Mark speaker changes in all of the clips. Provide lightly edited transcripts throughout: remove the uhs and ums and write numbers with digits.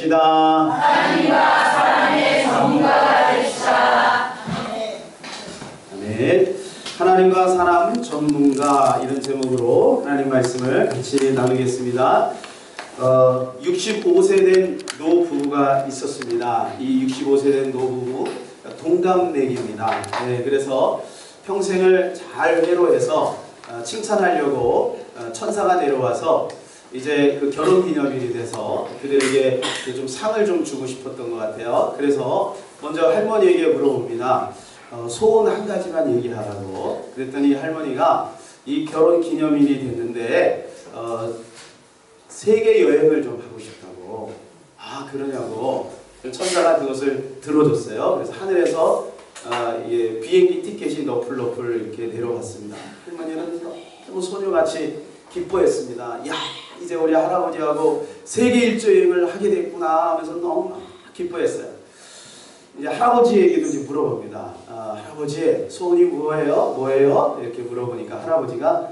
Speaker 1: 합시다.
Speaker 2: 하나님과 사람의 전문가가 되시다.
Speaker 1: 아멘. 하나님과 사람 전문가, 이런 제목으로 하나님 말씀을 같이 나누겠습니다. 65세 된 노부부가 있었습니다. 이 65세 된 노부부 동갑내기입니다. 네, 그래서 평생을 잘 회로해서 칭찬하려고 천사가 내려와서 이제 그 결혼기념일이 돼서 그들에게 좀 상을 좀 주고 싶었던 것 같아요. 그래서 먼저 할머니에게 물어봅니다. 소원 한 가지만 얘기하라고. 그랬더니 할머니가 이 결혼기념일이 됐는데 세계 여행을 좀 하고 싶다고. 아, 그러냐고. 천사가 그것을 들어줬어요. 그래서 하늘에서 비행기 티켓이 너플너플 이렇게 내려왔습니다. 할머니는 너무 소녀같이 기뻐했습니다. 야, 이제 우리 할아버지하고 세계 일주 여행을 하게 됐구나 하면서 너무 기뻐했어요. 이제 할아버지에게도 이제 물어봅니다. 할아버지, 소원이 뭐예요? 이렇게 물어보니까 할아버지가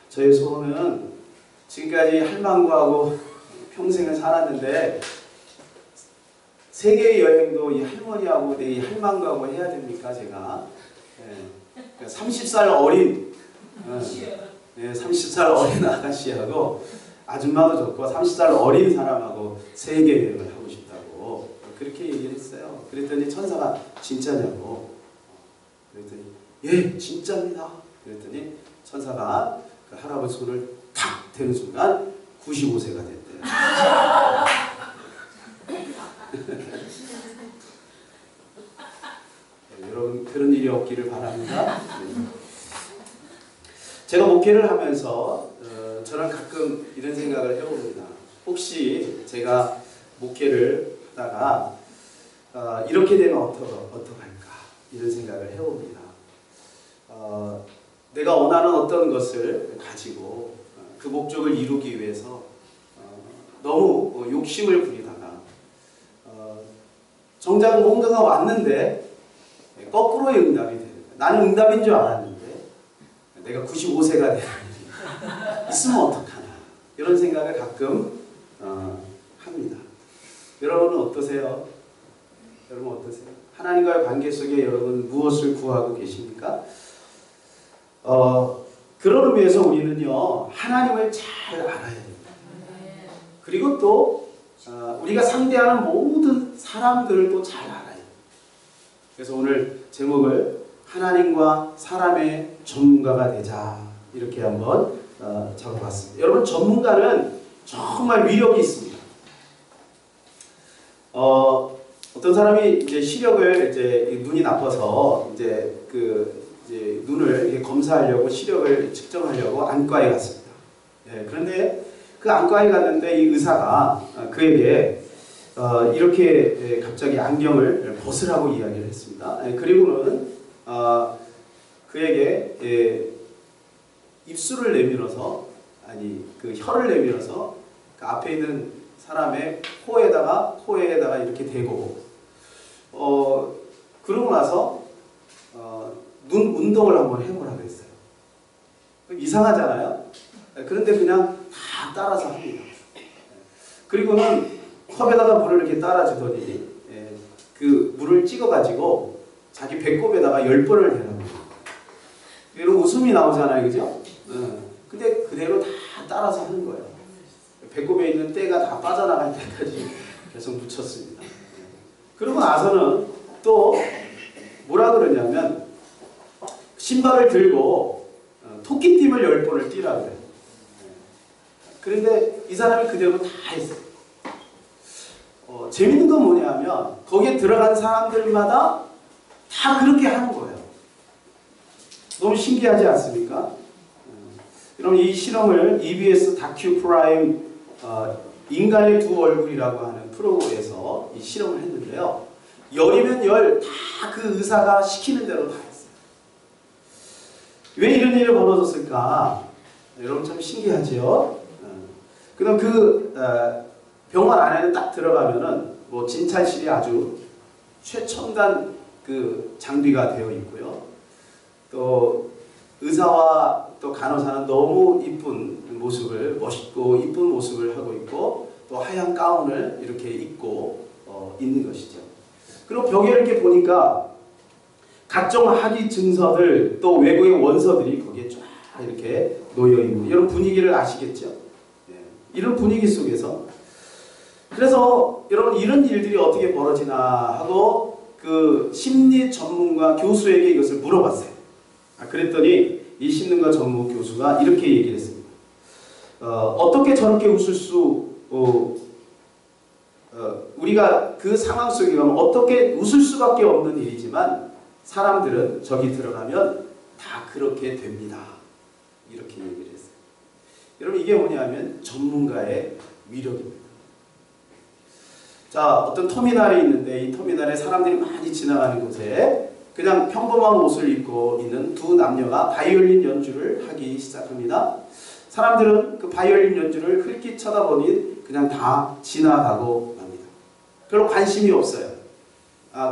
Speaker 1: 저의 소원은 지금까지 할망구하고 평생을 살았는데 세계 여행도 이 할머니하고 이 할망구하고 해야 됩니까? 제가 30살 어린 30살 어린 아가씨하고 아줌마도 좋고 30살 어린 사람하고 세계 여행을 하고 싶다고 그렇게 얘기를 했어요. 그랬더니 천사가 진짜냐고. 그랬더니 예, 진짜입니다. 그랬더니 천사가 그 할아버지 손을 탁 대는 순간 95세가 됐대요. 여러분, 그런 일이 없기를 바랍니다. 제가 목회를 하면서 저는 가끔 이런 생각을 해봅니다. 혹시 제가 목회를 하다가 이렇게 되면 어떡할까, 이런 생각을 해봅니다. 내가 원하는 어떤 것을 가지고 그 목적을 이루기 위해서 너무 욕심을 부리다가 정작 뭔가가 왔는데 거꾸로의 응답이 되는 거예요. 나는 응답인 줄 알았는데 내가 95세가 되는 일이 있으면 어떡하나, 이런 생각을 가끔 합니다. 여러분은 어떠세요? 여러분 어떠세요? 하나님과의 관계 속에 여러분 무엇을 구하고 계십니까? 그런 의미에서 우리는요, 하나님을 잘 알아야 됩니다. 그리고 또 우리가 상대하는 모든 사람들을 또 잘 알아야 돼요. 그래서 오늘 제목을 하나님과 사람의 전문가가 되자, 이렇게 한번 잡아봤습니다. 여러분, 전문가는 정말 위력이 있습니다. 어떤 사람이 이제 시력을 눈이 나빠서 이제 눈을 이렇게 검사하려고 시력을 측정하려고 안과에 갔습니다. 그런데 그 안과에 갔는데 이 의사가 그에게 이렇게 갑자기 안경을 벗으라고 이야기를 했습니다. 그리고는 그에게 입술을 내밀어서, 그 혀를 내밀어서 그 앞에 있는 사람의 코에다가 이렇게 대고 그러고 나서 눈 운동을 한번 해보라 그랬어요. 이상하잖아요. 그런데 그냥 다 따라서 합니다. 그리고는 컵에다가 물을 이렇게 따라주더니 그 물을 찍어가지고 자기 배꼽에다가 10번을 대랍니다. 이런 웃음이 나오잖아요, 그죠? 근데 그대로 다 따라서 하는 거예요. 배꼽에 있는 때가 다 빠져나갈 때까지 계속 묻혔습니다. 그러고 나서는 또 뭐라 그러냐면 신발을 들고 토끼띠을 10번을 뛰라 그래요. 그런데 이 사람이 그대로 다 했어요. 재밌는 건 뭐냐면 거기에 들어간 사람들마다 다 그렇게 하는 거예요. 너무 신기하지 않습니까? 여러분, 이 실험을 EBS 다큐 프라임 인간의 두 얼굴이라고 하는 프로에서 이 실험을 했는데요. 열이면 열 다 그 의사가 시키는 대로 다 했어요. 왜 이런 일이 벌어졌을까? 여러분, 참 신기하죠? 그럼 그 병원 안에는 딱 들어가면은 뭐 진찰실이 아주 최첨단 그 장비가 되어 있고요. 또 의사와 또 간호사는 너무 이쁜 모습을, 멋있고 이쁜 모습을 하고 있고, 또 하얀 가운을 이렇게 입고 있는 것이죠. 그리고 벽에 이렇게 보니까 각종 학위 증서들 또 외국의 원서들이 거기에 쫙 이렇게 놓여 있는 이런 분위기를 아시겠죠? 예, 이런 분위기 속에서 그래서 여러분 이런 일들이 어떻게 벌어지나 하고 그 심리 전문가 교수에게 이것을 물어봤어요. 그랬더니 이 심리과 전문 교수가 이렇게 얘기를 했습니다. 어떻게 저렇게 웃을 수 우리가 그 상황 속에 가면 어떻게 웃을 수밖에 없는 일이지만 사람들은 저기 들어가면 다 그렇게 됩니다. 이렇게 얘기를 했어요. 여러분 이게 뭐냐면 전문가의 위력입니다. 자, 어떤 터미널이 있는데 이 터미널에 사람들이 많이 지나가는 곳에 그냥 평범한 옷을 입고 있는 두 남녀가 바이올린 연주를 하기 시작합니다. 사람들은 그 바이올린 연주를 흘낏 쳐다보니 그냥 다 지나가고 맙니다. 별로 관심이 없어요.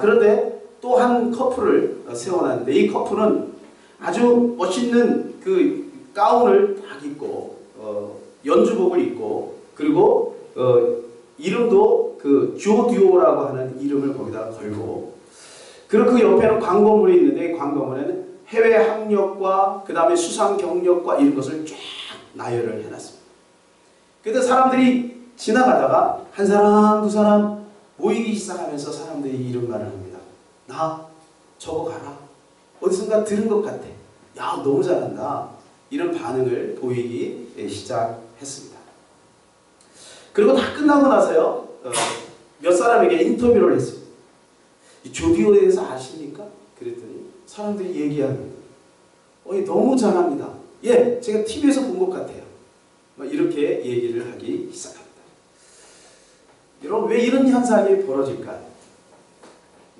Speaker 1: 그런데 또 한 커플을 세워놨는데 이 커플은 아주 멋있는 그 가운을 딱 입고 연주복을 입고 그리고 이름도 그 조듀오라고 하는 이름을 거기다 걸고 그리고 그 옆에는 광고물이 있는데 이 광고물에는 해외 학력과 그 다음에 수상 경력과 이런 것을 쫙 나열을 해놨습니다. 그런데 사람들이 지나가다가 한 사람 두 사람 모이기 시작하면서 사람들이 이런 말을 합니다. 나 저거 가라. 어디선가 들은 것 같아. 야 너무 잘한다. 이런 반응을 보이기 시작했습니다. 그리고 다 끝나고 나서요. 몇 사람에게 인터뷰를 했습니다. 이 조디오에 대해서 아십니까? 그랬더니 사람들이 얘기합니다. 너무 잘합니다. 예, 제가 TV에서 본 것 같아요. 이렇게 얘기를 하기 시작합니다. 여러분 왜 이런 현상이 벌어질까요?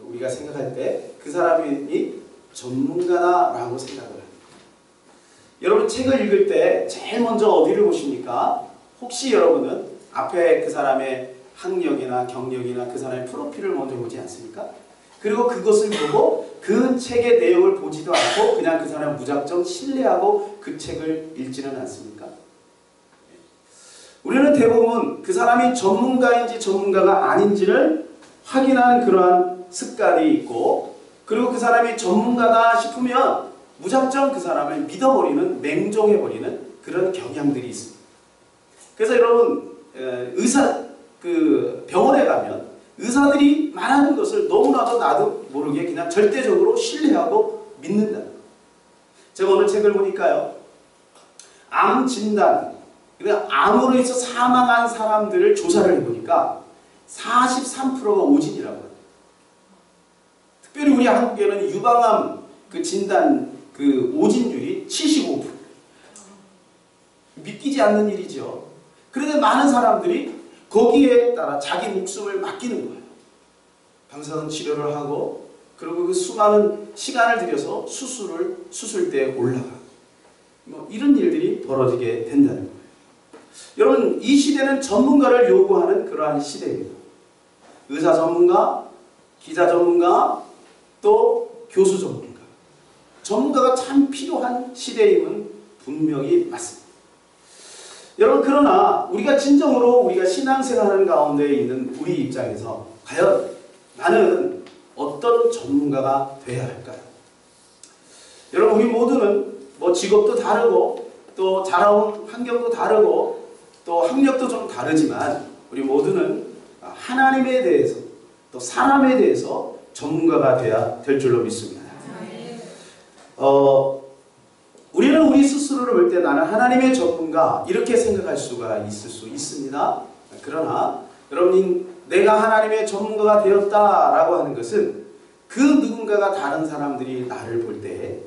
Speaker 1: 우리가 생각할 때 그 사람이 전문가다라고 생각을 합니다. 여러분 책을 읽을 때 제일 먼저 어디를 보십니까? 혹시 여러분은 앞에 그 사람의 학력이나 경력이나 그 사람의 프로필을 먼저 보지 않습니까? 그리고 그것을 보고 그 책의 내용을 보지도 않고 그냥 그 사람을 무작정 신뢰하고 그 책을 읽지는 않습니까? 우리는 대부분 그 사람이 전문가인지 전문가가 아닌지를 확인하는 그러한 습관이 있고 그리고 그 사람이 전문가다 싶으면 무작정 그 사람을 믿어버리는 맹종해버리는 그런 경향들이 있습니다. 그래서 여러분 병원에 가면 의사들이 말하는 것을 너무나도 나도 모르게 그냥 절대적으로 신뢰하고 믿는다. 제가 오늘 책을 보니까요. 암 진단, 그러니까 암으로 해서 사망한 사람들을 조사를 해보니까 43%가 오진이라고 합니다. 특별히 우리 한국에는 유방암 그 진단 그 오진율이 75%. 믿기지 않는 일이죠. 그런데 많은 사람들이 거기에 따라 자기 목숨을 맡기는 거예요. 방사선 치료를 하고 그리고 그 수많은 시간을 들여서 수술대에 올라가. 이런 일들이 벌어지게 된다는 거예요. 여러분 이 시대는 전문가를 요구하는 그러한 시대입니다. 의사 전문가, 기자 전문가, 또 교수 전문가. 전문가가 참 필요한 시대임은 분명히 맞습니다. 여러분 그러나 우리가 진정으로 우리가 신앙생활하는 가운데 있는 우리 입장에서 과연 나는 어떤 전문가가 되어야 할까요? 여러분 우리 모두는 직업도 다르고 또 자라온 환경도 다르고 또 학력도 좀 다르지만 우리 모두는 하나님에 대해서 또 사람에 대해서 전문가가 되어야 될 줄로 믿습니다. 우리는 우리 스스로를 볼 때 나는 하나님의 전문가 이렇게 생각할 수가 있을 수 있습니다. 그러나 여러분 내가 하나님의 전문가가 되었다라고 하는 것은 그 누군가가 다른 사람들이 나를 볼 때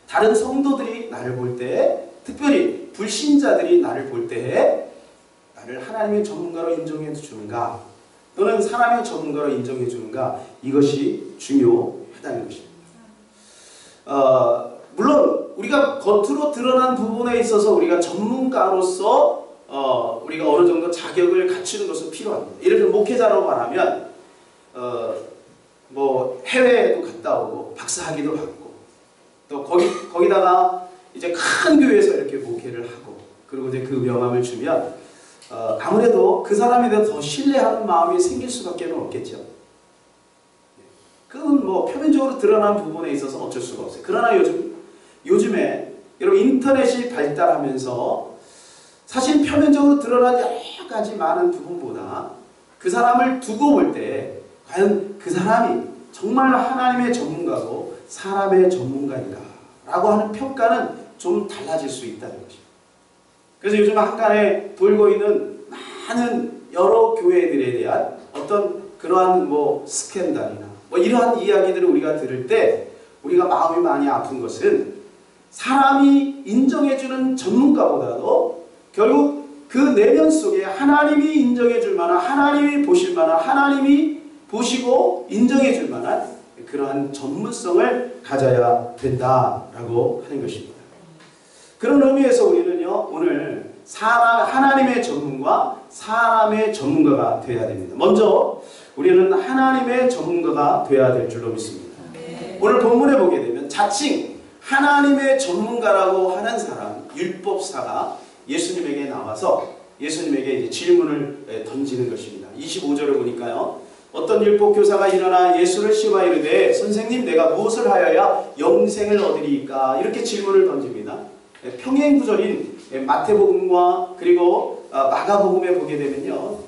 Speaker 1: 다른 성도들이 나를 볼 때 특별히 불신자들이 나를 볼 때 나를 하나님의 전문가로 인정해 주는가 또는 사람의 전문가로 인정해 주는가 이것이 중요하다는 것입니다. 물론 우리가 겉으로 드러난 부분에 있어서 우리가 전문가로서 우리가 어느 정도 자격을 갖추는 것은 필요합니다. 예를 들어 목회자로 말하면 해외에도 갔다 오고 박사학위도 받고 또 거기다가 이제 큰 교회에서 이렇게 목회를 하고 그리고 이제 그 명함을 주면 아무래도 그 사람에 대해 더 신뢰하는 마음이 생길 수밖에 없겠죠. 그건 뭐 표면적으로 드러난 부분에 있어서 어쩔 수가 없어요. 그러나 요즘에 여러분 인터넷이 발달하면서 사실 표면적으로 드러난 여러 가지 많은 부분보다 그 사람을 두고 볼 때 과연 그 사람이 정말 하나님의 전문가고 사람의 전문가인가 라고 하는 평가는 좀 달라질 수 있다는 것입니다. 그래서 요즘 한간에 돌고 있는 많은 여러 교회들에 대한 어떤 그러한 뭐 스캔들이나 뭐 이러한 이야기들을 우리가 들을 때 우리가 마음이 많이 아픈 것은 사람이 인정해주는 전문가보다도 결국 그 내면 속에 하나님이 인정해줄 만한, 하나님이 보실 만한, 하나님이 보시고 인정해줄 만한 그러한 전문성을 가져야 된다라고 하는 것입니다. 그런 의미에서 우리는요, 오늘 하나님의 전문가, 사람의 전문가가 되어야 됩니다. 먼저 우리는 하나님의 전문가가 되어야 될 줄로 믿습니다. 오늘 본문에 보게 되면 자칭 하나님의 전문가라고 하는 사람, 율법사가 예수님에게 나와서 예수님에게 이제 질문을 던지는 것입니다. 25절을 보니까요. 어떤 율법교사가 일어나 예수를 시험하 이르되 선생님 내가 무엇을 하여야 영생을 얻으리이까? 이렇게 질문을 던집니다. 평행구절인 마태복음과 그리고 마가복음에 보게 되면요.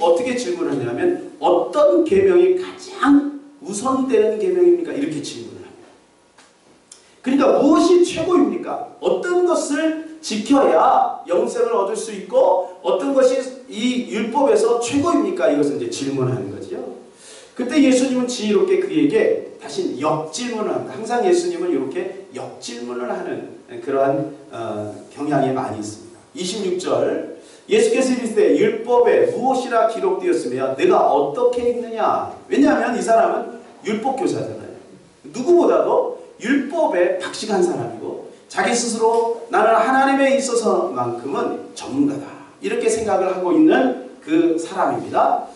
Speaker 1: 어떻게 질문을 하냐면 어떤 계명이 가장 우선되는 계명입니까? 이렇게 질문을 합니다. 그러니까 무엇이 최고입니까? 어떤 것을 지켜야 영생을 얻을 수 있고 어떤 것이 이 율법에서 최고입니까? 이것을 이제 질문하는 거죠. 그때 예수님은 지혜롭게 그에게 다시 역질문을 합니다. 항상 예수님은 이렇게 역질문을 하는 그러한 경향이 많이 있습니다. 26절 예수께서 이르시되 율법에 무엇이라 기록되었으며 내가 어떻게 읽느냐? 왜냐하면 이 사람은 율법교사잖아요. 누구보다도 율법에 박식한 사람이고 자기 스스로 나는 하나님에 있어서만큼은 전문가다 이렇게 생각을 하고 있는 그 사람입니다.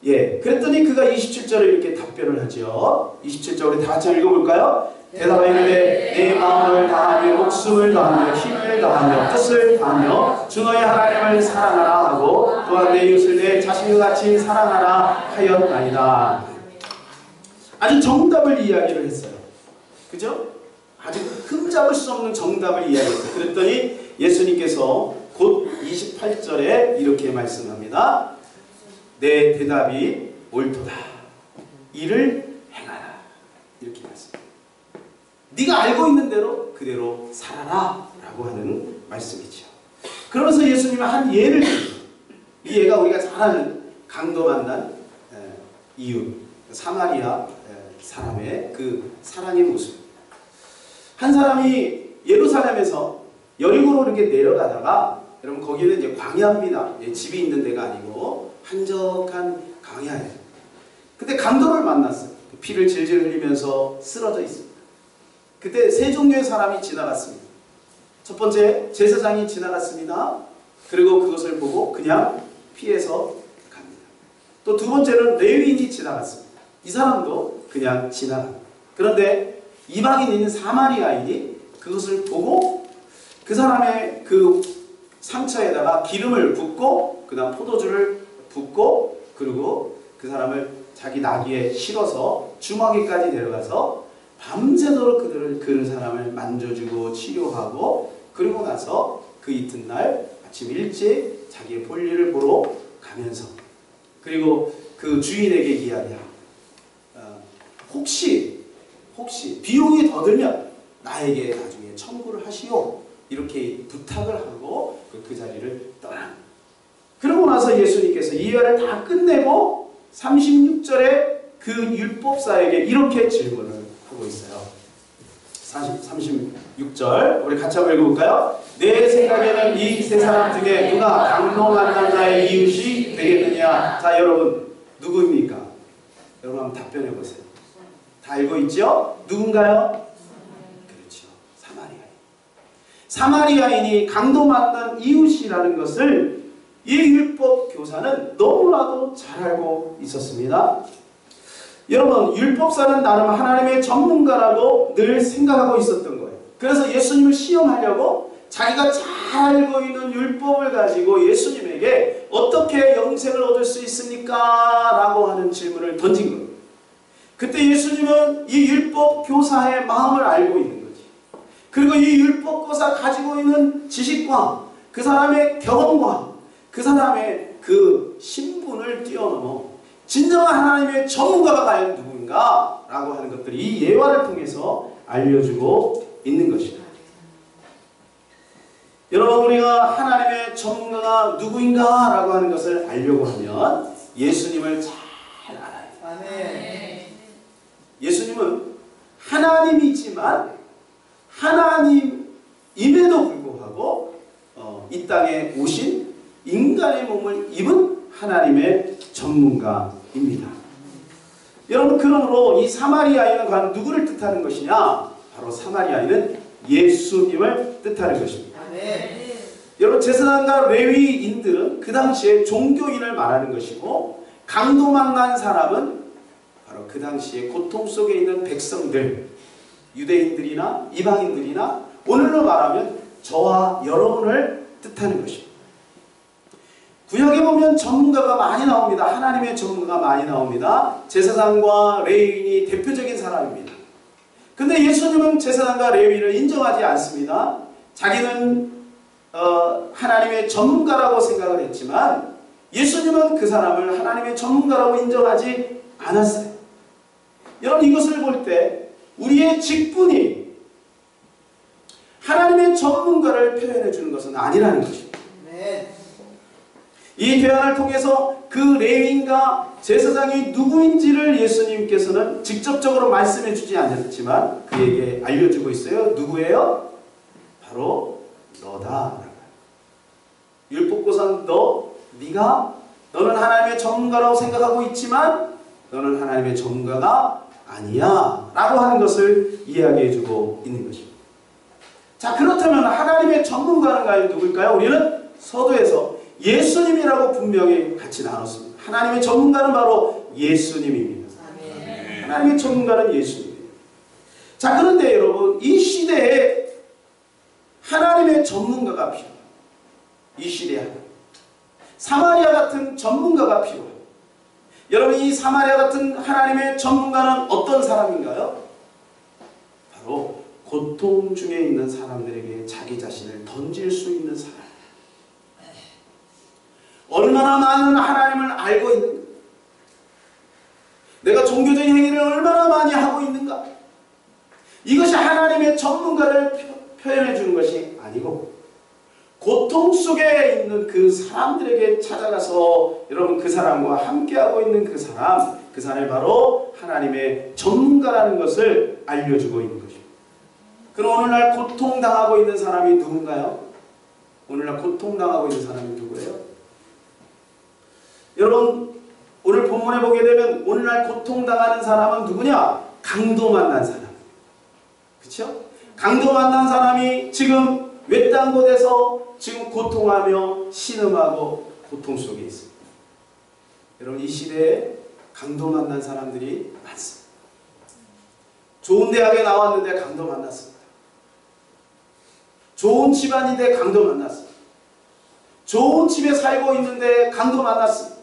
Speaker 1: 예, 그랬더니 그가 27절에 이렇게 답변을 하죠. 27절 우리 다 같이 읽어볼까요? 대답하이르되 내 마음을 다하며 목숨을 다하며 힘을 다하며 뜻을 다하며 주 너의 하나님을 사랑하라 하고 또한 내 이웃을 내 자신과 같이 사랑하라 하였나이다. 아주 정답을 이야기를 했어요. 그죠? 아주 흠잡을 수 없는 정답을 이야기했어요. 그랬더니 예수님께서 곧 28절에 이렇게 말씀합니다. 내 대답이 옳도다. 이를 행하라. 이렇게 말씀합니다. 네가 알고 있는 대로 그대로 살아라 라고 하는 말씀이죠. 그러면서 예수님은 한 예를 듭니다. 이 예가 우리가 잘 아는 강도 만난 이웃 사마리아 사람의 그 사랑의 모습입니다. 한 사람이 예루살렘에서 여리고로 이렇게 내려가다가 여러분 거기는 이제 광야입니다. 집이 있는 데가 아니고 한적한 광야예요. 근데 강도를 만났어요. 피를 질질 흘리면서 쓰러져 있습니다. 그때 세 종류의 사람이 지나갔습니다. 첫 번째 제사장이 지나갔습니다. 그리고 그것을 보고 그냥 피해서 갑니다. 또 두 번째는 레위인이 지나갔습니다. 이 사람도 그냥 지나갑니다. 그런데 이방인인 사마리아인이 그것을 보고 그 사람의 그 상처에다가 기름을 붓고 그 다음 포도주를 붓고 그리고 그 사람을 자기 나귀에 실어서 주막에까지 데려가서 밤새도록 그 사람을 만져주고 치료하고 그리고 나서 그 이튿날 아침 일찍 자기의 볼일을 보러 가면서 그리고 그 주인에게 이야기하고 혹시 비용이 더 들면 나에게 나중에 청구를 하시오 이렇게 부탁을 하고 그 자리를 떠납니다. 그러고 나서 예수님께서 이 일을 다 끝내고 36절에 그 율법사에게 이렇게 질문을 하고 있어요. 36절 우리 같이 한번 읽어볼까요? 내 생각에는 이 세 사람 중에 누가 강도 만난 자의 이웃이 되겠느냐? 자 여러분 누구입니까? 여러분 한번 답변해 보세요. 다 알고 있죠? 누군가요? 그렇죠. 사마리아인이 강도 만난 이웃이라는 것을 이 율법 교사는 너무나도 잘 알고 있었습니다. 여러분 율법사는 나름 하나님의 전문가라고 늘 생각하고 있었던 거예요. 그래서 예수님을 시험하려고 자기가 잘 잘 알고 있는 율법을 가지고 예수님에게 어떻게 영생을 얻을 수 있습니까? 라고 하는 질문을 던진 겁니다. 그때 예수님은 이 율법 교사의 마음을 알고 있는 거지. 그리고 이 율법 교사 가지고 있는 지식과 그 사람의 경험과 그 사람의 그 신분을 뛰어넘어 진정한 하나님의 전문가가 과연 누구인가? 라고 하는 것들이 이 예화를 통해서 알려주고 있는 것입니다. 여러분, 우리가 하나님의 전문가가 누구인가? 라고 하는 것을 알려고 하면 예수님을 잘 알아야 돼요. 예수님은 하나님이지만 하나님임에도 불구하고 이 땅에 오신 인간의 몸을 입은 하나님의 전문가입니다. 여러분, 그러므로 이 사마리아인은 과연 누구를 뜻하는 것이냐? 바로 사마리아인은 예수님을 뜻하는 것입니다. 여러분, 제사장과 레위인들은 그 당시에 종교인을 말하는 것이고, 강도 만난 사람은 바로 그 당시에 고통 속에 있는 백성들, 유대인들이나 이방인들이나 오늘로 말하면 저와 여러분을 뜻하는 것입니다. 구약에 보면 전문가가 많이 나옵니다. 하나님의 전문가가 많이 나옵니다. 제사장과 레위인이 대표적인 사람입니다. 근데 예수님은 제사장과 레위인을 인정하지 않습니다. 자기는 하나님의 전문가라고 생각을 했지만 예수님은 그 사람을 하나님의 전문가라고 인정하지 않았어요. 여러분, 이것을 볼 때 우리의 직분이 하나님의 전문가를 표현해 주는 것은 아니라는 것입니다. 이 대화를 통해서 그 레위인과 제사장이 누구인지를 예수님께서는 직접적으로 말씀해 주지 않았지만 그에게 알려주고 있어요. 누구예요? 바로 너다. 율법교사는 너는 하나님의 전문가라고 생각하고 있지만 너는 하나님의 전문가가 아니야 라고 하는 것을 이야기해 주고 있는 것입니다. 자, 그렇다면 하나님의 전문가는 과연 누굴까요? 우리는 서두에서 예수님이라고 분명히 같이 나눴습니다. 하나님의 전문가는 바로 예수님입니다. 하나님의 전문가는 예수님입니다. 자, 그런데 여러분, 이 시대에 하나님의 전문가가 필요해요. 이 시대에 사마리아 같은 전문가가 필요해요. 여러분, 이 사마리아 같은 하나님의 전문가는 어떤 사람인가요? 바로 고통 중에 있는 사람들에게 자기 자신을 던질 수 있는 사람. 얼마나 많은 하나님을 알고 있는가? 내가 종교적인 행위를 얼마나 많이 하고 있는가? 이것이 하나님의 전문가를 표현해 주는 것이 아니고 고통 속에 있는 그 사람들에게 찾아가서 여러분 그 사람과 함께하고 있는 그 사람이 바로 하나님의 전문가라는 것을 알려주고 있는 것입니다. 그럼 오늘날 고통당하고 있는 사람이 누군가요? 오늘날 고통당하고 있는 사람이 누구예요? 여러분, 오늘 본문에 보게 되면 오늘날 고통당하는 사람은 누구냐? 강도 만난 사람. 그렇죠? 강도 만난 사람이 지금 외딴 곳에서 지금 고통하며 신음하고 고통 속에 있습니다. 여러분, 이 시대에 강도 만난 사람들이 많습니다. 좋은 대학에 나왔는데 강도 만났습니다. 좋은 집안인데 강도 만났습니다. 좋은 집에 살고 있는데 강도 만났습니다.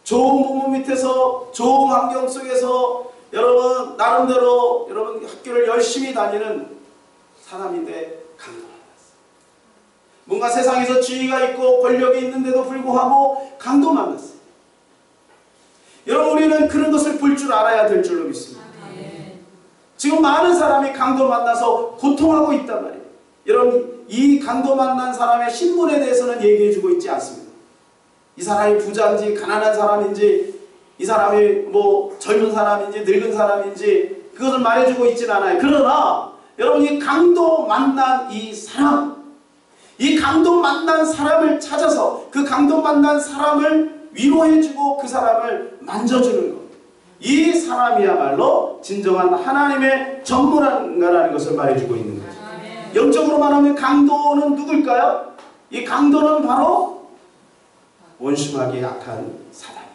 Speaker 1: 좋은 부모 밑에서 좋은 환경 속에서 여러분 나름대로 여러분 학교를 열심히 다니는 사람인데 강도 만났어요. 뭔가 세상에서 지위가 있고 권력이 있는데도 불구하고 강도 만났어요. 여러분, 우리는 그런 것을 볼 줄 알아야 될 줄로 믿습니다. 지금 많은 사람이 강도 만나서 고통하고 있단 말이에요. 여러분, 이 강도 만난 사람의 신분에 대해서는 얘기해주고 있지 않습니다. 이 사람이 부자인지 가난한 사람인지 이 사람이 뭐 젊은 사람인지 늙은 사람인지 그것을 말해주고 있진 않아요. 그러나 여러분, 이 강도 만난 이 강도 만난 사람을 찾아서 그 강도 만난 사람을 위로해주고 그 사람을 만져주는 것, 이 사람이야말로 진정한 하나님의 전문가라는 것을 말해주고 있는 거죠. 영적으로 말하면 강도는 누굴까요? 이 강도는 바로 원심하게 약한 사람입니다.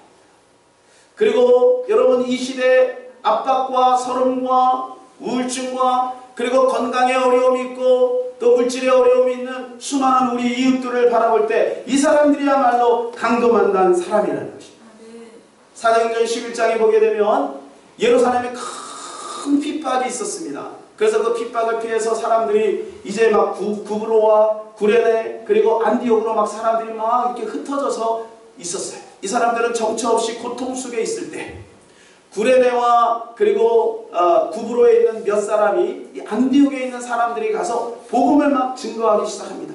Speaker 1: 그리고 여러분, 이 시대 압박과 서름과 우울증과 그리고 건강에 어려움이 있고 또 물질에 어려움이 있는 수많은 우리 이웃들을 바라볼 때 이 사람들이야말로 강도만난 사람이라는 것입니다. 사도행전 11장에 보게 되면 예루살렘에 큰 핍박이 있었습니다. 그래서 그 핍박을 피해서 사람들이 이제 막 구브로와 구레네 그리고 안디옥으로 막 사람들이 막 이렇게 흩어져서 있었어요. 이 사람들은 정처 없이 고통 속에 있을 때 구레네와 그리고 구브로에 있는 몇 사람이 이 안디옥에 있는 사람들이 가서 복음을 막 증거하기 시작합니다.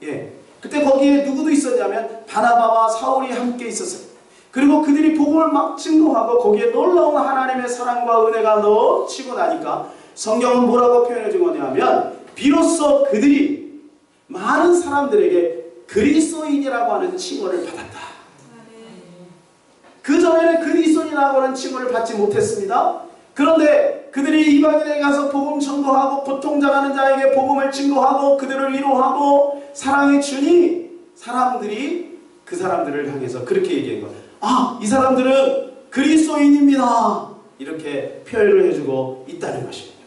Speaker 1: 예, 그때 거기에 누구도 있었냐면 바나바와 사울이 함께 있었어요. 그리고 그들이 복음을 막 증거하고 거기에 놀라운 하나님의 사랑과 은혜가 넘치고 나니까 성경은 뭐라고 표현해 준 거냐면 비로소 그들이 많은 사람들에게 그리스도인이라고 하는 칭호를 받았다. 그전에는 그리스도인이라고 하는 칭호를 받지 못했습니다. 그런데 그들이 이방인에 가서 복음 전도하고 고통당하는 자에게 복음을 증거하고 그들을 위로하고 사랑해 주니 사람들이 그 사람들을 향해서 그렇게 얘기한 거예요. 아, 이 사람들은 그리스도인입니다. 이렇게 표현을 해주고 있다는 것입니다.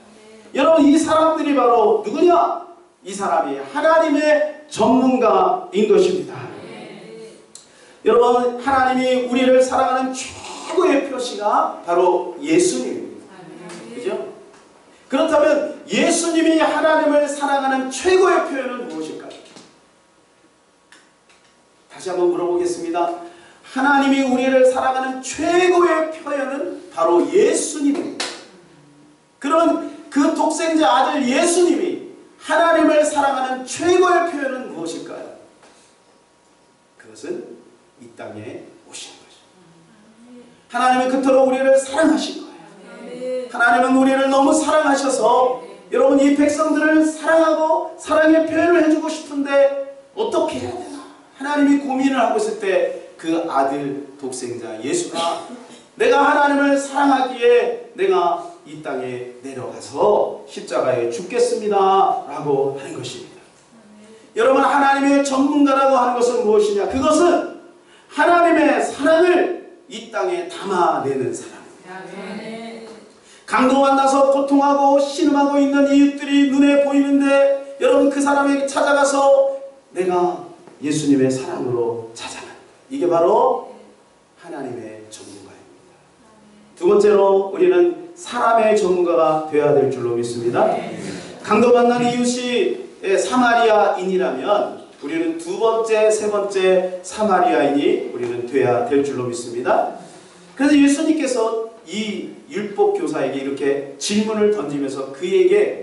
Speaker 1: 여러분, 이 사람들이 바로 누구냐? 이 사람이 하나님의 전문가인 것입니다. 여러분, 하나님이 우리를 사랑하는 최고의 표시가 바로 예수님입니다. 그죠? 그렇다면 예수님이 하나님을 사랑하는 최고의 표현은 무엇일까요? 다시 한번 물어보겠습니다. 하나님이 우리를 사랑하는 최고의 표현은 바로 예수님입니다. 그러면 그 독생자 아들 예수님이 하나님을 사랑하는 최고의 표현은 무엇일까요? 그것은 이 땅에 오신 것입니다. 하나님은 그토록 우리를 사랑하신 거예요. 하나님은 우리를 너무 사랑하셔서 여러분 이 백성들을 사랑하고 사랑의 표현을 해주고 싶은데 어떻게 해야 되나? 하나님이 고민을 하고 있을 때 그 아들 독생자 예수가 내가 하나님을 사랑하기에 내가 이 땅에 내려가서 십자가에 죽겠습니다 라고 하는 것입니다. 여러분, 하나님의 전문가라고 하는 것은 무엇이냐? 그것은 하나님의 사랑을 이 땅에 담아내는 사람입니다. 강도 만나서 고통하고 신음하고 있는 이웃들이 눈에 보이는데 여러분 그 사람에게 찾아가서 내가 예수님의 사랑으로 찾아간다. 이게 바로 하나님의 전문가입니다. 두 번째로 우리는 사람의 전문가가 되어야 될 줄로 믿습니다. 강도 만난 이웃이 사마리아인이라면 우리는 두 번째, 세 번째 사마리아인이 우리는 되어야 될 줄로 믿습니다. 그래서 예수님께서 이 율법 교사에게 이렇게 질문을 던지면서 그에게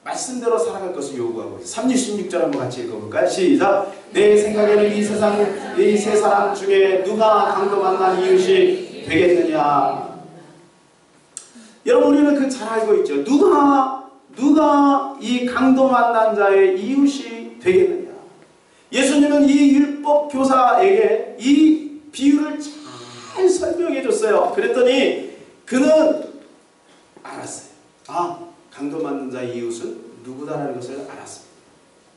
Speaker 1: 말씀대로 살아갈 것을 요구하고 있어요. 36절 한번 같이 읽어볼까요? 시작! 내 생각에는 이 세 사람 중에 누가 강도 만난 이웃이 되겠느냐? 여러분, 우리는 그 잘 알고 있죠. 누가 이 강도 만난 자의 이웃이 되겠느냐? 예수님은 이 율법 교사에게 이 비유를 잘 설명해 줬어요. 그랬더니 그는 알았어요. 아, 강도 만난 자의 이웃은 누구다라는 것을 알았습니다.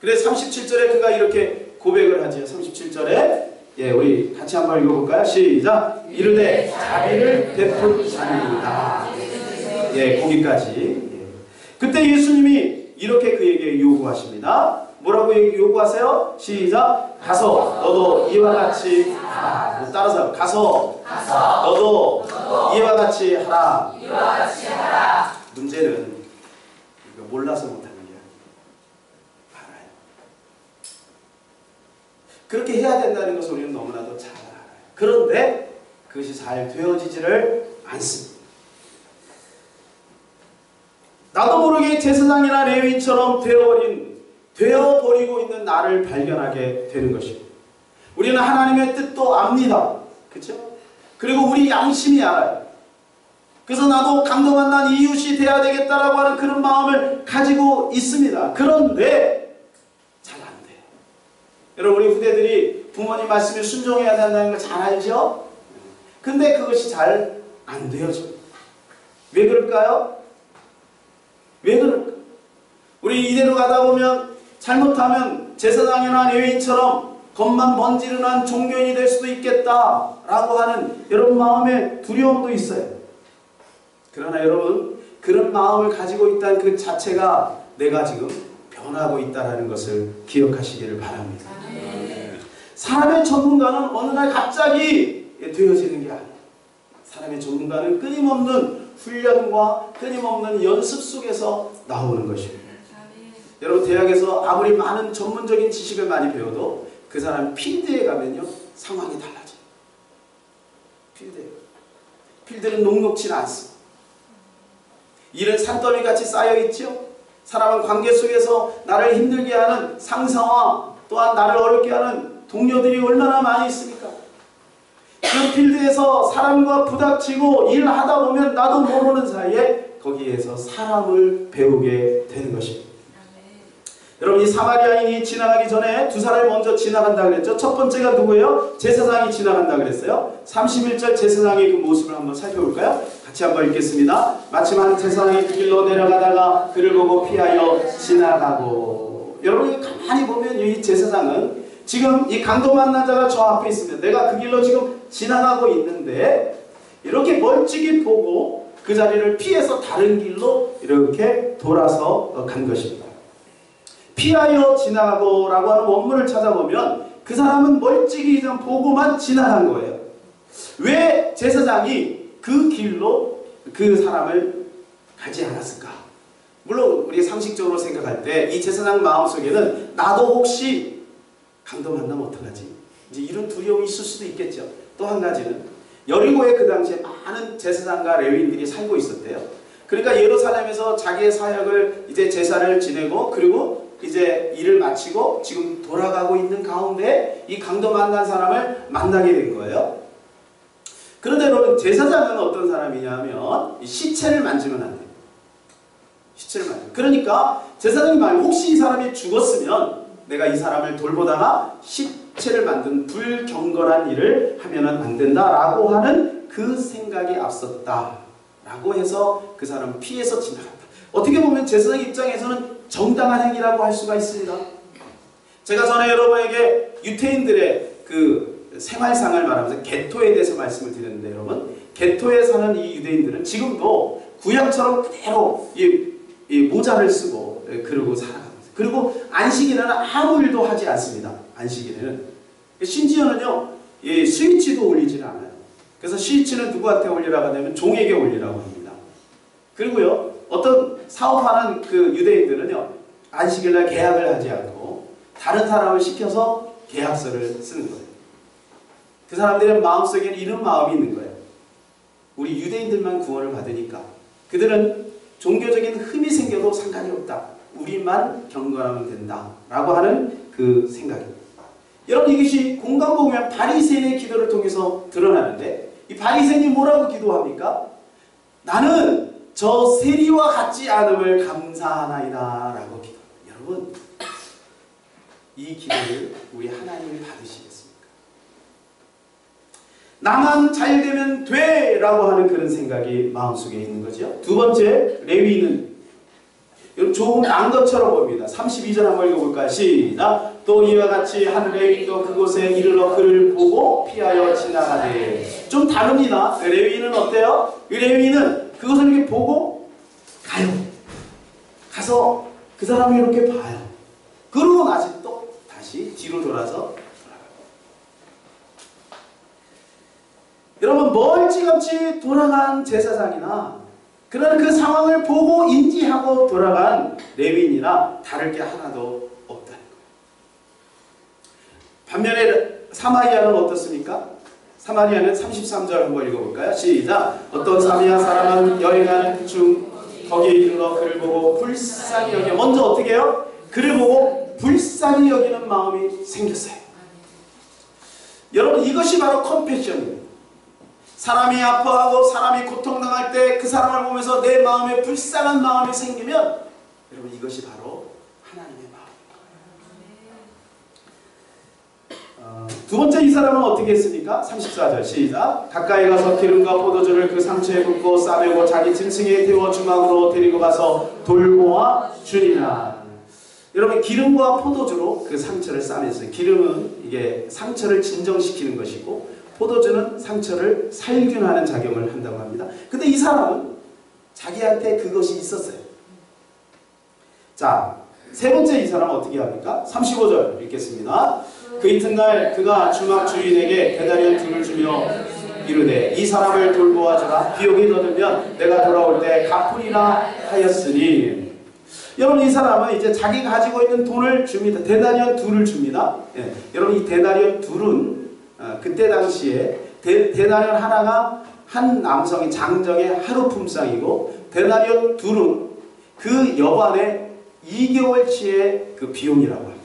Speaker 1: 그래서 37절에 그가 이렇게 고백을 하지요. 37절에 우리 같이 한번 읽어볼까요? 시작! 이르되 자비를 베풀 자니이다. 거기까지. 그때 예수님이 이렇게 그에게 요구하십니다. 뭐라고 요구하세요? 시작! 가서 너도 이와 같이 하라. 따라서 가서 너도 이와 같이 하라. 문제는 몰라서 못하는 게 알아요. 그렇게 해야 된다는 것을 우리는 너무나도 잘 알아요. 그런데 그것이 잘 되어지지를 않습니다. 나도 모르게 제사장이나 레위인처럼 되어버리고 있는 나를 발견하게 되는 것입니다. 우리는 하나님의 뜻도 압니다. 그렇죠? 그리고 우리 양심이 알아요. 그래서 나도 강도 만난 이웃이 돼야 되겠다라고 하는 그런 마음을 가지고 있습니다. 그런데 잘 안 돼요. 여러분, 우리 후대들이 부모님 말씀에 순종해야 된다는 걸 잘 알죠? 근데 그것이 잘 안 되어집니다. 왜 그럴까요? 왜 그럴까요? 우리 이대로 가다 보면 잘못하면 제사장이나 레위인처럼 겉만 번지르는 종교인이 될 수도 있겠다라고 하는 여러분 마음의 두려움도 있어요. 그러나 여러분, 그런 마음을 가지고 있다는 그 자체가 내가 지금 변하고 있다는 것을 기억하시기를 바랍니다. 사람의 전문가는 어느 날 갑자기 되어지는 게 아니에요. 사람의 전문가는 끊임없는 훈련과 끊임없는 연습 속에서 나오는 것입니다. 여러분, 대학에서 아무리 많은 전문적인 지식을 많이 배워도 그 사람 필드에 가면요, 상황이 달라져요. 필드는 녹록지 않습니다. 일은 산더미같이 쌓여있죠. 사람은 관계 속에서 나를 힘들게 하는 상사와 또한 나를 어렵게 하는 동료들이 얼마나 많이 있습니까? 그 필드에서 사람과 부닥치고 일하다 보면 나도 모르는 사이에 거기에서 사람을 배우게 되는 것입니다. 여러분, 이 사마리아인이 지나가기 전에 두 사람이 먼저 지나간다 그랬죠. 첫 번째가 누구예요? 제사장이 지나간다 그랬어요. 31절 제사장의 그 모습을 한번 살펴볼까요? 같이 한번 읽겠습니다. 마침 한 제사장이 그 길로 내려가다가 그를 보고 피하여 지나가고. 여러분, 가만히 보면 이 제사장은 지금 이 강도 만난 자가 저 앞에 있습니다. 내가 그 길로 지금 지나가고 있는데 이렇게 멀찍이 보고 그 자리를 피해서 다른 길로 이렇게 돌아서 간 것입니다. 피하여 지나가고 라고 하는 원문을 찾아보면 그 사람은 멀찍이 그냥 보고만 지나간 거예요. 왜 제사장이 그 길로 그 사람을 가지 않았을까? 물론 우리 상식적으로 생각할 때 이 제사장 마음속에는 나도 혹시 강도 만나면 어떡하지? 이제 이런 두려움이 있을 수도 있겠죠. 또 한 가지는 여리고에 그 당시에 많은 제사장과 레위인들이 살고 있었대요. 그러니까 예루살렘에서 자기의 사역을 이제 제사를 지내고 그리고 이제 일을 마치고 지금 돌아가고 있는 가운데 이 강도 만난 사람을 만나게 된 거예요. 그런데 여러분, 제사장은 어떤 사람이냐면 시체를 만지면 안 돼요. 시체를 만지면. 그러니까 제사장이 말해요. 혹시 이 사람이 죽었으면 내가 이 사람을 돌보다가 시체를 만든 불경건한 일을 하면은 안 된다라고 하는 그 생각이 앞섰다라고 해서 그 사람은 피해서 지나갔다. 어떻게 보면 제사장 입장에서는 정당한 행위라고 할 수가 있습니다. 제가 전에 여러분에게 유태인들의 그 생활상을 말하면서 게토에 대해서 말씀을 드렸는데, 여러분, 게토에 사는 이 유대인들은 지금도 구약처럼 그대로 이 모자를 쓰고 그러고 살아갑니다. 그리고 안식일에는 아무 일도 하지 않습니다. 안식일에는 심지어는요, 스위치도 올리지는 않아요. 그래서 스위치는 누구한테 올리라고 하냐면 종에게 올리라고 합니다. 그리고요, 어떤 사업하는 그 유대인들은요, 안식일날 계약을 하지 않고 다른 사람을 시켜서 계약서를 쓰는 거예요. 그 사람들의 마음속에는 이런 마음이 있는 거예요. 우리 유대인들만 구원을 받으니까 그들은 종교적인 흠이 생겨도 상관이 없다. 우리만 경건하면 된다. 라고 하는 그 생각입니다. 여러분, 이것이 공간 보면 바리새인의 기도를 통해서 드러나는데, 이 바리새인이 뭐라고 기도합니까? 나는 저 세리와 같지 않음을 감사하나이다 라고 기도합니다. 여러분, 이 기도를 우리 하나님이 받으시겠습니까? 나만 잘 되면 돼 라고 하는 그런 생각이 마음속에 있는 거죠. 두 번째, 레위인은 조금 안 것처럼 보입니다. 32절 한번 읽어볼까요? 시작! 또 이와 같이 한 레위인도 그곳에 이르러 그를 보고 피하여 지나가되. 좀 다릅니다. 레위인은 어때요? 이 레위인은 그것을 이렇게 보고 가요. 가서 그 사람이 이렇게 봐요. 그러고 나서 또 다시 뒤로 돌아서 돌아가요. 여러분, 멀찌감치 돌아간 제사장이나 그런 그 상황을 보고 인지하고 돌아간 레위인이나 다를 게 하나도 없다는 거예요. 반면에 사마리아는 어떻습니까? 사마리아는 33절 한번 읽어볼까요? 시작! 어떤 사마리아 사람은 여행하는 중 거기에 이르러 그를 보고 불쌍히 여겨. 먼저 어떻게 해요? 그를 보고 불쌍히 여기는 마음이 생겼어요. 여러분, 이것이 바로 컴패션입니다. 사람이 아파하고 사람이 고통당할 때 그 사람을 보면서 내 마음에 불쌍한 마음이 생기면, 여러분, 이것이 바로 하나님의 마음입니다. 두 번째, 이 사람은 어떻게 했습니까? 34절 시작! 가까이 가서 기름과 포도주를 그 상처에 붓고 싸매고 자기 짐승에 태워 주막으로 데리고 가서 돌보아 주니라. 여러분, 기름과 포도주로 그 상처를 싸맸어요. 기름은 이게 상처를 진정시키는 것이고, 포도주는 상처를 살균하는 작용을 한다고 합니다. 근데 이 사람은 자기한테 그것이 있었어요. 자, 세 번째 이 사람은 어떻게 합니까? 35절 읽겠습니다. 그 이튿날 그가 주막 주인에게 데나리온 둘을 주며 이르되 이 사람을 돌보아주라. 비용이 더 들면 내가 돌아올 때 갚으리라 하였으니. 여러분, 이 사람은 이제 자기 가지고 있는 돈을 줍니다. 데나리온 둘을 줍니다. 예. 여러분, 이 데나리온 둘은 그때 당시에 데나리온 하나가 한 남성의 장정의 하루 품삯이고, 데나리온 둘은 그 여관의 2개월치의 그 비용이라고 합니다.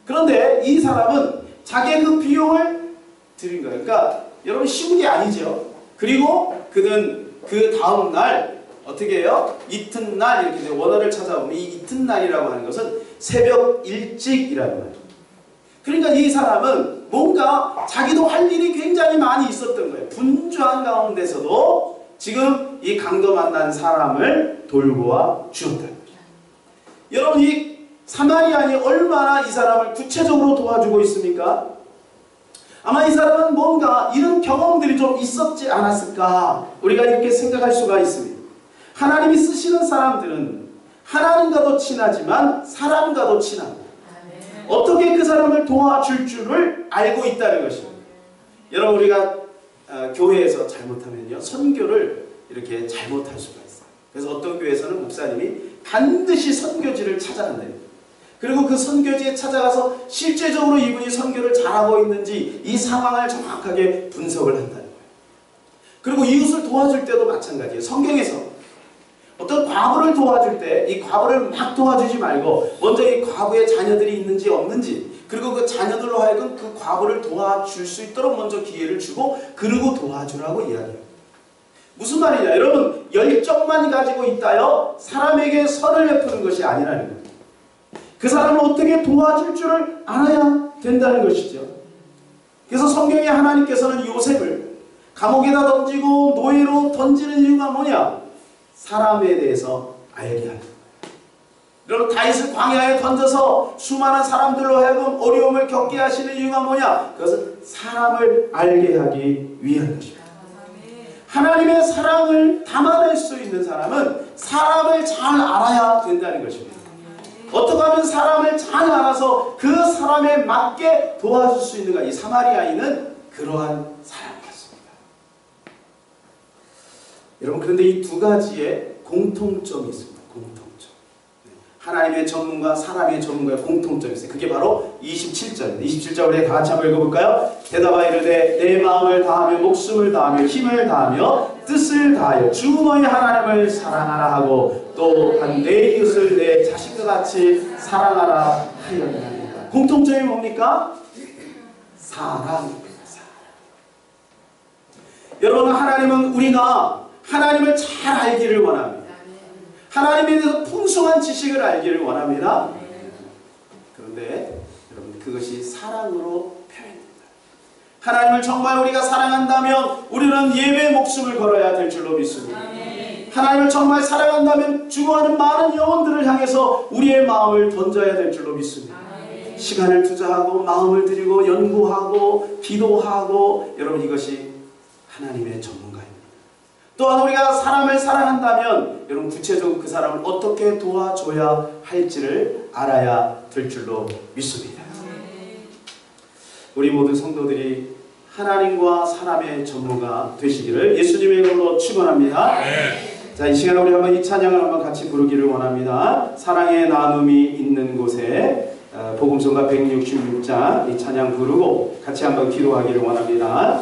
Speaker 1: 그런데 이 사람은 자기의 그 비용을 드린 거예요. 그러니까 여러분, 쉬운 게 아니죠. 그리고 그는 그 다음 날 어떻게 해요? 이튿날, 이렇게 원어를 찾아보면 이 이튿날이라고 하는 것은 새벽 일찍이라는 거예요. 그러니까 이 사람은 뭔가 자기도 할 일이 굉장히 많이 있었던 거예요. 분주한 가운데서도 지금 이 강도 만난 사람을 돌보아 주었다는 거예요. 여러분, 이 사마리아인이 얼마나 이 사람을 구체적으로 도와주고 있습니까? 아마 이 사람은 뭔가 이런 경험들이 좀 있었지 않았을까, 우리가 이렇게 생각할 수가 있습니다. 하나님이 쓰시는 사람들은 하나님과도 친하지만 사람과도 친합니다. 어떻게 그 사람을 도와줄 줄을 알고 있다는 것입니다. 여러분, 우리가 교회에서 잘못하면요, 선교를 이렇게 잘못할 수가 있어요. 그래서 어떤 교회에서는 목사님이 반드시 선교지를 찾아간대요. 그리고 그 선교지에 찾아가서 실제적으로 이분이 선교를 잘하고 있는지 이 상황을 정확하게 분석을 한다는 거예요. 그리고 이웃을 도와줄 때도 마찬가지예요. 성경에서 어떤 과부를 도와줄 때 이 과부를 막 도와주지 말고 먼저 이 과부의 자녀들이 있는지 없는지, 그리고 그 자녀들로 하여금 그 과부를 도와줄 수 있도록 먼저 기회를 주고 그리고 도와주라고 이야기해요. 무슨 말이냐? 여러분, 열정만 가지고 있다요 사람에게 선을 베푸는 것이 아니라는 거예요. 그 사람을 어떻게 도와줄 줄을 알아야 된다는 것이죠. 그래서 성경에 하나님께서는 요셉을 감옥에다 던지고 노예로 던지는 이유가 뭐냐? 사람에 대해서 알게 하는 거예요. 여러분, 다윗을 광야에 던져서 수많은 사람들로 하여금 어려움을 겪게 하시는 이유가 뭐냐? 그것은 사람을 알게 하기 위한 것입니다. 하나님의 사랑을 담아낼 수 있는 사람은 사람을 잘 알아야 된다는 것입니다. 어떻게 하면 사람을 잘 알아서 그 사람에 맞게 도와줄 수 있는가? 이 사마리아인은 그러한 사람이었습니다. 여러분, 그런데 이 두 가지의 공통점이 있습니다. 공통점. 하나님의 전문가, 사람의 전문가의 공통점이 있어요. 그게 바로 27절입니다. 27절 우리 다 같이 한번 읽어볼까요? 대답하여 이르되 내 마음을 다하며 목숨을 다하며 힘을 다하며 뜻을 다하여 주 너희 하나님을 사랑하라 하고 또한 내 이웃을 내 자식과 같이 사랑하라 하였나이다. 공통점이 뭡니까? 사랑입니다. 여러분, 하나님은 우리가 하나님을 잘 알기를 원합니다. 하나님에 대해서 풍성한 지식을 알기를 원합니다. 그런데 여러분, 그것이 사랑으로 표현된다. 하나님을 정말 우리가 사랑한다면 우리는 예배의 목숨을 걸어야 될 줄로 믿습니다. 하나님을 정말 사랑한다면 죽어가는 많은 영혼들을 향해서 우리의 마음을 던져야 될 줄로 믿습니다. 시간을 투자하고 마음을 들이고 연구하고 기도하고, 여러분, 이것이 하나님의 전문가입니다. 또한 우리가 사람을 사랑한다면 여러분, 구체적으로 그 사람을 어떻게 도와줘야 할지를 알아야 될 줄로 믿습니다. 우리 모든 성도들이 하나님과 사람의 전무가 되시기를 예수님의 이름으로 축원합니다. 자, 이 시간에 우리 한번 이 찬양을 한번 같이 부르기를 원합니다. 사랑의 나눔이 있는 곳에 복음성가 166장 이 찬양 부르고 같이 한번 기도하기를 원합니다.